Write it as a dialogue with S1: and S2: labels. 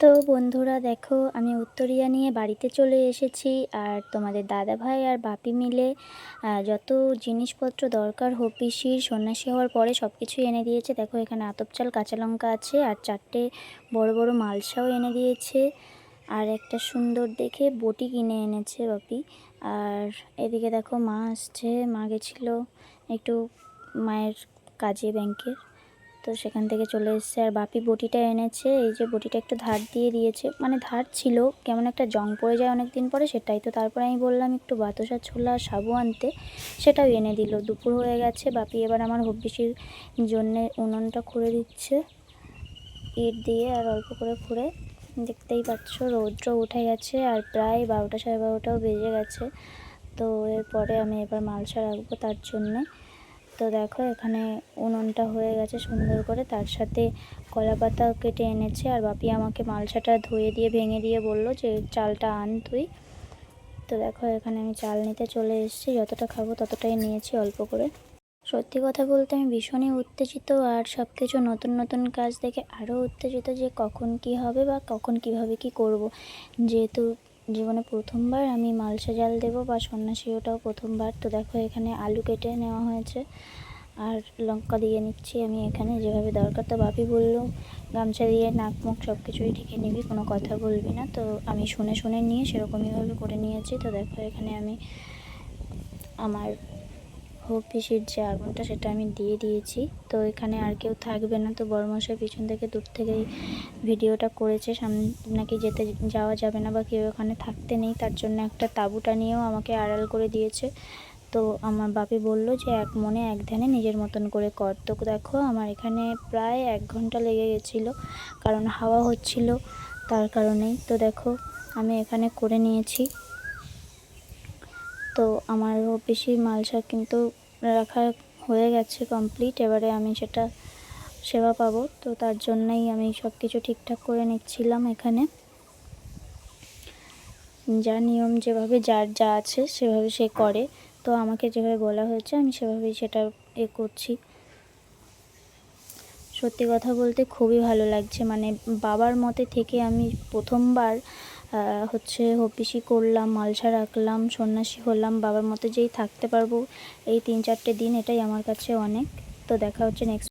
S1: তো বন্ধুরা দেখো, আমি উত্তরিয়া নিয়ে বাড়িতে চলে এসেছি। আর তোমাদের দাদাভাই আর বাপি মিলে যত জিনিসপত্র দরকার হপিসির সন্ন্যাসী হওয়ার পরে সব কিছুই এনে দিয়েছে। দেখো এখানে আতপ চাল, কাঁচা লঙ্কা আছে, আর 4টে বড় বড় মালসাও এনে দিয়েছে, আর একটা সুন্দর দেখে বটি কিনে এনেছে বাপি। আর এদিকে দেখো মা আসছে, মা গেছিলো একটু মায়ের কাজে ব্যাংকের, তো সেখান থেকে চলে এসেছে। আর বাপি বটিটা এনেছে, এই যে বটিটা একটু ধার দিয়ে দিয়েছে, মানে ধার ছিল, কেমন একটা জং পড়ে যায় অনেক দিন পরে, সেটাই। তো তারপরে আমি বললাম একটু বাতাসা ছোলা সাবু আনতে, সেটাও এনে দিল। দুপুর হয়ে গেছে, বাপি এবার আমার হব্বিসির জন্যে উনুনটা খুঁড়ে দিচ্ছে ইট দিয়ে, আর অল্প করে খুঁড়ে। দেখতেই পাচ্ছ রৌদ্র উঠে গেছে, আর প্রায় 12টা সাড়ে 12টাও বেজে গেছে। তো এরপরে আমি এবার মালসা রাখবো তার জন্যে। তো দেখো এখানে উনুনটা হয়ে গেছে সুন্দর করে, তার সাথে কলা পাতাও কেটে এনেছে। আর বাপি আমাকে মালসাটা ধুয়ে দিয়ে ভেঙে দিয়ে বলল যে চালটা আন তুই। তো দেখো এখানে আমি চাল নিতে চলে এসেছি, যতটা খাবো ততটাই নিয়েছি অল্প করে। সত্যি কথা বলতে আমি ভীষণই উত্তেজিত, আর সব কিছু নতুন নতুন কাজ দেখে আরও উত্তেজিত যে কখন কি হবে বা কখন কিভাবে কি করব। যেহেতু জীবনে প্রথমবার আমি মালসা জাল দেবো বা সন্ন্যাসী, ওটাও প্রথমবার। তো দেখো এখানে আলু কেটে নেওয়া হয়েছে, আর লঙ্কা দিয়ে নিচ্ছি আমি এখানে যেভাবে দরকার। তো বাপি বলল গামছা দিয়ে নাক মুখ সব কিছুই ঢেকে নিবি, কোনো কথা বলবি না। তো আমি শুনে শুনে নিয়ে সেরকমইভাবে করে নিয়েছি। তো দেখো এখানে আমি আমার পিসির যে আগুনটা সেটা আমি দিয়ে দিয়েছি। তো এখানে আর কেউ থাকবে না, তো বড়মশাই পিছন থেকে দূর থেকেই ভিডিওটা করেছে। সামনে নাকি যেতে যাওয়া যাবে না বা কেউ এখানে থাকতে নেই, তার জন্য একটা তাঁবু টানিয়েও আমাকে আড়াল করে দিয়েছে। তো আমার বাপি বলল যে এক মনে এক ধ্যানে নিজের মতন করে কর। তো দেখো আমার এখানে প্রায় 1 ঘন্টা লেগে গেছিলো, কারণ হাওয়া হচ্ছিল তার কারণেই। তো দেখো আমি এখানে করে নিয়েছি। তো আমার বেশি মালসা কিন্তু রাখা হয়ে গেছে কমপ্লিট। এবারে আমি সেটা সেবা পাবো, তো তার জন্যই আমি সব কিছু ঠিকঠাক করে নিচ্ছিলাম এখানে। যা নিয়ম যেভাবে যার যা আছে সেভাবে সে করে, তো আমাকে যেভাবে বলা হয়েছে আমি সেভাবেই সেটা করছি। সত্যি কথা বলতে খুবই ভালো লাগছে, মানে বাবার মতে থেকে আমি প্রথমবার হপিসি করলাম, মালসা রাখলাম, সন্ন্যাসী হলাম, বাবার মতে যেই থাকতে পারবো এই 3-4টে দিন, এটাই আমার কাছে অনেক। তো দেখা হচ্ছে নেক্সট।